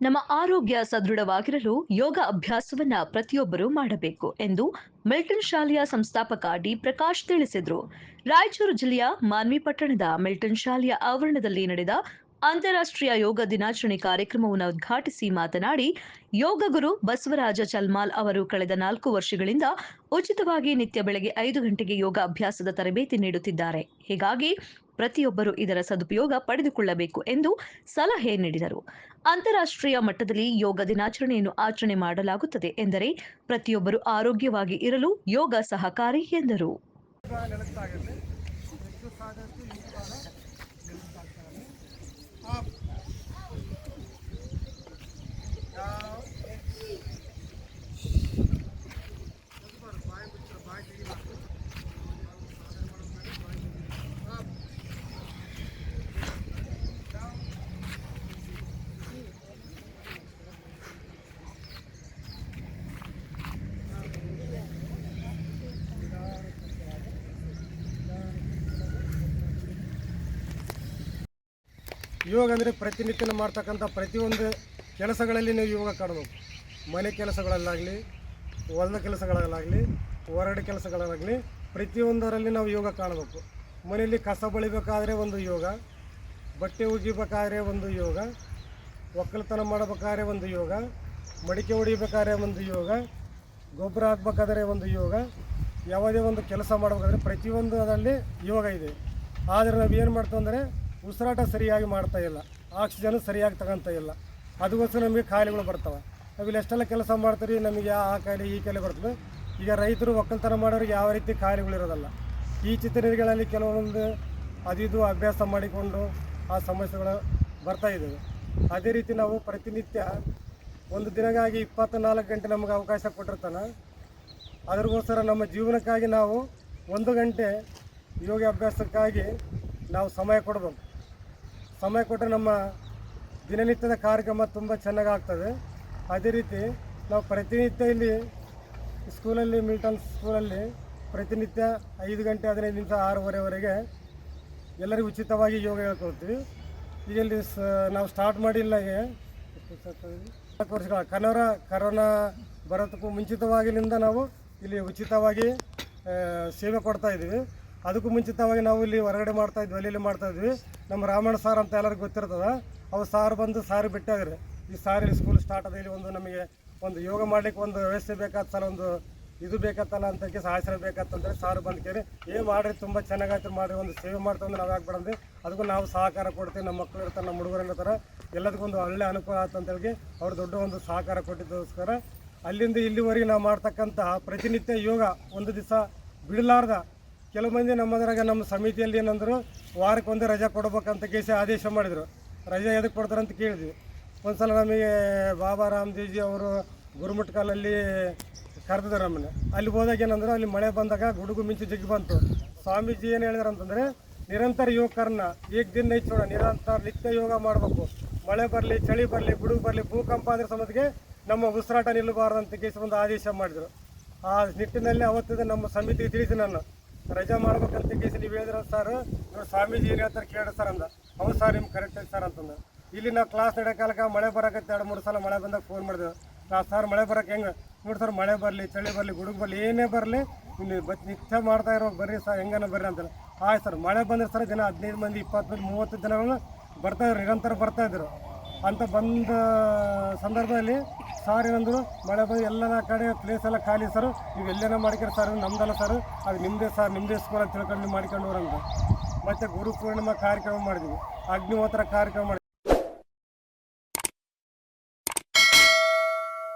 ನಮ್ಮ ಆರೋಗ್ಯ ಸದೃಢವಾಗಿರಲು ಯೋಗ ಅಭ್ಯಾಸವನ್ನ ಪ್ರತಿಯೊಬ್ಬರು ಮಾಡಬೇಕು ಎಂದು ಮಿಲ್ಟನ್ ಶಾಲೆಯ ಸಂಸ್ಥಾಪಕ ಡಿ ಪ್ರಕಾಶ್ ತಿಳಿಸಿದರು. ರಾಯಚೂರು ಜಿಲ್ಲೆಯ ಮಾನ್ವಿ ಪಟ್ಟಣದ ಮಿಲ್ಟನ್ ಶಾಲೆಯ ಆವರಣದಲ್ಲಿ ನಡೆದ ಅಂತಾರಾಷ್ಟ್ರೀಯ ಯೋಗ ದಿನಾಚರಣೆ ಕಾರ್ಯಕ್ರಮವನ್ನು ಉದ್ಘಾಟಿಸಿ ಮಾತನಾಡಿ, ಯೋಗ ಗುರು ಬಸವರಾಜ ಚಲ್ಮಾಲ್ ಅವರು ಕಳೆದ 4 ವರ್ಷಗಳಿಂದ ಉಚಿತವಾಗಿ ನಿತ್ಯ ಬೆಳಗ್ಗೆ 5 ಗಂಟೆಗೆ ಯೋಗ ಅಭ್ಯಾಸದ ತರಬೇತಿ ನೀಡುತ್ತಿದ್ದಾರೆ. ಹೀಗಾಗಿ ಪ್ರತಿಯೊಬ್ಬರು ಇದರ ಸದುಪಯೋಗ ಪಡೆದುಕೊಳ್ಳಬೇಕು ಎಂದು ಸಲಹೆ ನೀಡಿದರು. ಅಂತಾರಾಷ್ಟ್ರೀಯ ಮಟ್ಟದಲ್ಲಿ ಯೋಗ ದಿನಾಚರಣೆಯನ್ನು ಆಚರಣೆ ಮಾಡಲಾಗುತ್ತದೆ ಎಂದರೆ ಪ್ರತಿಯೊಬ್ಬರು ಆರೋಗ್ಯವಾಗಿ ಇರಲು ಯೋಗ ಸಹಕಾರಿ ಎಂದರು. ಯೋಗ ಅಂದರೆ ಪ್ರತಿನಿತ್ಯ ಮಾಡ್ತಕ್ಕಂಥ ಪ್ರತಿಯೊಂದು ಕೆಲಸಗಳಲ್ಲಿ ನೀವು ಯೋಗ ಕಾಣಬೇಕು. ಮನೆ ಕೆಲಸಗಳಲ್ಲಾಗಲಿ, ಹೊಲದ ಕೆಲಸಗಳಲ್ಲಾಗಲಿ, ಹೊರಗಡೆ ಕೆಲಸಗಳಲ್ಲಾಗಲಿ ಪ್ರತಿಯೊಂದರಲ್ಲಿ ನಾವು ಯೋಗ ಕಾಣಬೇಕು. ಮನೆಯಲ್ಲಿ ಕಸ ಬಳಿಬೇಕಾದ್ರೆ ಒಂದು ಯೋಗ, ಬಟ್ಟೆ ಒಗಿಬೇಕಾದ್ರೆ ಒಂದು ಯೋಗ, ಒಕ್ಕಲತನ ಮಾಡಬೇಕಾದ್ರೆ ಒಂದು ಯೋಗ, ಮಡಿಕೆ ಹೊಡಿಬೇಕಾದ್ರೆ ಒಂದು ಯೋಗ, ಗೊಬ್ಬರ ಹಾಕ್ಬೇಕಾದ್ರೆ ಒಂದು ಯೋಗ, ಯಾವುದೇ ಒಂದು ಕೆಲಸ ಮಾಡಬೇಕಾದ್ರೆ ಪ್ರತಿಯೊಂದು ಅದರಲ್ಲಿ ಯೋಗ ಇದೆ. ಆದರೆ ನಾವು ಏನು ಮಾಡ್ತೀವಿ ಅಂದರೆ ಉಸಿರಾಟ ಸರಿಯಾಗಿ ಮಾಡ್ತಾ ಇಲ್ಲ, ಆಕ್ಸಿಜನ್ ಸರಿಯಾಗಿ ತಗೊಳ್ತಾ ಇಲ್ಲ. ಅದಕ್ಕೋಸ್ಕರ ನಮಗೆ ಕಾಯಿಲೆಗಳು ಬರ್ತವೆ. ನಾವಿಲ್ಲಿ ಎಷ್ಟೆಲ್ಲ ಕೆಲಸ ಮಾಡ್ತೀವಿ, ನಮಗೆ ಆ ಕಾಯಿಲೆ ಈ ಕಾಯಿಲೆ ಬರ್ತದೆ. ಈಗ ರೈತರು ಒಕ್ಕಲ್ತನ ಮಾಡೋರಿಗೆ ಯಾವ ರೀತಿ ಕಾಯಿಲೆಗಳಿರೋದಲ್ಲ. ಈ ಚಿತ್ರಗಳಲ್ಲಿ ಕೆಲವೊಂದು ಅದಿದು ಅಭ್ಯಾಸ ಮಾಡಿಕೊಂಡು ಆ ಸಮಸ್ಯೆಗಳು ಬರ್ತಾಯಿದ್ದಾವೆ. ಅದೇ ರೀತಿ ನಾವು ಪ್ರತಿನಿತ್ಯ ಒಂದು ದಿನಕ್ಕಾಗಿ 24 ಗಂಟೆ ನಮಗೆ ಅವಕಾಶ ಕೊಟ್ಟಿರ್ತಾನೆ. ಅದಕ್ಕೋಸ್ಕರ ನಮ್ಮ ಜೀವನಕ್ಕಾಗಿ ನಾವು 1 ಗಂಟೆ ಯೋಗ ಅಭ್ಯಾಸಕ್ಕಾಗಿ ನಾವು ಸಮಯ ಕೊಡಬೇಕು. ಸಮಯ ಕೊಟ್ಟರೆ ನಮ್ಮ ದಿನನಿತ್ಯದ ಕಾರ್ಯಕ್ರಮ ತುಂಬ ಚೆನ್ನಾಗಿ ಆಗ್ತದೆ. ಅದೇ ರೀತಿ ನಾವು ಪ್ರತಿನಿತ್ಯ ಇಲ್ಲಿ ಸ್ಕೂಲಲ್ಲಿ, ಮಿಲ್ಟನ್ ಸ್ಕೂಲಲ್ಲಿ ಪ್ರತಿನಿತ್ಯ 5 ಗಂಟೆ 15 ನಿಮಿಷ 6:30ವರೆಗೆ ಎಲ್ಲರಿಗೂ ಉಚಿತವಾಗಿ ಯೋಗ ಹೇಳ್ಕೊಳ್ತೀವಿ. ಈಗ ಇಲ್ಲಿ ನಾವು ಸ್ಟಾರ್ಟ್ ಮಾಡಿಲ್ಲ, 4 ವರ್ಷಗಳ ಕರೋನಾ ಬರೋದಕ್ಕೂ ಮುಂಚಿತವಾಗಿನಿಂದ ನಾವು ಇಲ್ಲಿ ಉಚಿತವಾಗಿ ಸೇವೆ ಕೊಡ್ತಾಯಿದ್ದೀವಿ. ಅದಕ್ಕೂ ಮುಂಚಿತವಾಗಿ ನಾವು ಇಲ್ಲಿ ಹೊರಗಡೆ ಮಾಡ್ತಾಯಿದ್ವಿ, ಅಲ್ಲಿ ಮಾಡ್ತಾಯಿದ್ವಿ. ನಮ್ಮ ರಾಮಣ್ಣ ಸಾರ್ ಅಂತ ಎಲ್ಲರಿಗೂ ಗೊತ್ತಿರ್ತದೆ. ಅವ್ರು ಸಾರ್ ಬಂದು ಸಾರಿ ಬಿಟ್ಟಾಗ್ರೆ ಈ ಸಾರಿ ಸ್ಕೂಲ್ ಸ್ಟಾರ್ಟ್ ಅದ. ಇಲ್ಲಿ ಒಂದು ನಮಗೆ ಒಂದು ಯೋಗ ಮಾಡಲಿಕ್ಕೆ ಒಂದು ವ್ಯವಸ್ಥೆ ಬೇಕಾಗ್ತಲ್ಲ, ಒಂದು ಇದು ಬೇಕಾಗ್ತಲ್ಲ ಅಂತ ಆಶ್ರಯ ಬೇಕಾಗ್ತಂದ್ರೆ ಸಾರು ಬಂದು ಕೇಳಿ ಮಾಡಿರಿ, ತುಂಬ ಚೆನ್ನಾಗಾಯ್ತು ಮಾಡಿರಿ, ಒಂದು ಸೇವೆ ಮಾಡ್ತಂದ್ರೆ ನಾವು ಯಾಕೆ ಬೇಡಂದ್ರೆ ಅದಕ್ಕೂ ನಾವು ಸಹಕಾರ ಕೊಡ್ತೀವಿ. ನಮ್ಮ ಮಕ್ಕಳು ಇರ್ತಾರೆ, ನಮ್ಮ ಹುಡುಗರು ಇರ್ತಾರೆ, ಎಲ್ಲದಕ್ಕೂ ಒಂದು ಒಳ್ಳೆ ಅನುಕೂಲ ಆಯ್ತು ಅಂತೇಳಿ ಅವ್ರು ದೊಡ್ಡ ಒಂದು ಸಹಕಾರ ಕೊಟ್ಟಿದ್ದೋಸ್ಕರ ಅಲ್ಲಿಂದ ಇಲ್ಲಿವರೆಗೆ ನಾವು ಮಾಡ್ತಕ್ಕಂತಹ ಪ್ರತಿನಿತ್ಯ ಯೋಗ ಒಂದು ದಿವಸ ಬಿಡಲಾರ್ದ. ಕೆಲವು ಮಂದಿ ನಮ್ಮದ್ರಾಗ ನಮ್ಮ ಸಮಿತಿಯಲ್ಲಿ ಏನಂದ್ರು ವಾರಕ್ಕೊಂದು ರಜೆ ಕೊಡ್ಬೇಕಂತ ಆದೇಶ ಮಾಡಿದರು. ರಜೆ ಎದಕ್ಕೆ ಕೊಡ್ತಾರೆ ಅಂತ ಕೇಳಿದ್ವಿ. ಒಂದು ಸಲ ನಮಗೆ ಬಾಬಾ ರಾಮದೇವ್ಜಿ ಅವರು ಗುರುಮಠಕಲಲ್ಲಿ ಕರೆದಿದ್ದಾರೆ ನಮ್ಮನ್ನು. ಅಲ್ಲಿ ಹೋದಾಗ ಏನಂದ್ರೆ ಅಲ್ಲಿ ಮಳೆ ಬಂದಾಗ ಗುಡುಗು ಮಿಂಚು ಜಗ್ಗಿ ಬಂತು. ಸ್ವಾಮೀಜಿ ಏನು ಹೇಳಿದ್ರು ಅಂತಂದರೆ, ನಿರಂತರ ಯೋಗ ಕರ್ನ ಏಕ್ ದಿನ ನೈ ಚೋಡ, ನಿರಂತರ ನಿತ್ಯ ಯೋಗ ಮಾಡಬೇಕು. ಮಳೆ ಬರಲಿ, ಚಳಿ ಬರಲಿ, ಗುಡುಗು ಬರಲಿ, ಭೂಕಂಪ ಅಂದರೆ ಸಮತಿಗೆ ನಮ್ಮ ಉಸಿರಾಟ ನಿಲ್ಲಬಾರ್ದು ಅಂತ ಒಂದು ಆದೇಶ ಮಾಡಿದರು. ಆ ನಿಟ್ಟಿನಲ್ಲಿ ಅವತ್ತಿದ ನಮ್ಮ ಸಮಿತಿಗೆ ತಿಳಿಸಿ ನಾನು ರಜಾ ಮಾಡ್ಬೇಕಂತ ನೀವು ಹೇಳಿದ್ರ ಸರ್, ಸ್ವಾಮೀಜಿ ಏನು ಹೇಳ್ತಾರೆ ಕೇಳಿ ಸರ್ ಅಂದ. ಹೌದು ಸರ್, ನಿಮ್ಗೆ ಕರೆಕ್ಟ್ ಐತೆ ಸರ್ ಅಂತಂದ. ಇಲ್ಲಿ ನಾವು ಕ್ಲಾಸ್ ನಡೆಯೋ ಕಾಲಕ್ಕೆ ಮಳೆ ಬರೋಕತ್ತೆ 2-3 ಸಲ ಮಳೆ ಬಂದಾಗ ಫೋನ್ ಮಾಡಿದೆವು. ಸರ್ ಮಳೆ ಬರೋಕೆ ಹೆಂಗೆ ನೋಡಿ ಸರ್, ಮಳೆ ಬರಲಿ, ಚಳಿ ಬರಲಿ, ಗುಡುಗು ಬರಲಿ, ಏನೇ ಬರಲಿ ನಿತ್ಯ ಮಾಡ್ತಾ ಇರೋ ಬರ್ರಿ ಸರ್, ಹೆಂಗನ ಬರ್ರಿ ಅಂತಾರೆ. ಆಯ್ತು ಸರ್, ಮಳೆ ಬಂದ್ರೆ ಸರ್ ದಿನ 15 ಮಂದಿ 20 ಮಂದಿ 30 ದಿನಗಳು ಬರ್ತಾಯಿದ್ರು, ನಿರಂತರ ಬರ್ತಾಯಿದ್ರು. ಅಂತ ಬಂದ ಸಂದರ್ಭದಲ್ಲಿ ಸಾರ್ ಏನಂದ್ರು, ಮಳೆ ಬಂದು ಎಲ್ಲ ಕಡೆ ಪ್ಲೇಸ್ ಎಲ್ಲ ಖಾಲಿ ಸರ್, ನೀವು ಎಲ್ಲೇನೋ ಮಾಡ್ತೀರಿ ಸರ್, ನಮ್ದಲ್ಲ ಸರ್, ಅದು ನಿಮ್ಮದೇ ಸರ್, ನಿಮ್ಮದೇ ಸ್ಕೂಲ್ ಅಂತ ತಿಳ್ಕೊಂಡು ನೀವು ಮಾಡ್ಕೊಂಡು ಹೋರಂತ. ಮತ್ತು ಗುರು ಪೂರ್ಣಿಮಾ ಕಾರ್ಯಕ್ರಮ ಮಾಡಿದ್ವಿ, ಅಗ್ನಿಹೋತ್ರ ಕಾರ್ಯಕ್ರಮ ಮಾಡಿದ್ವಿ.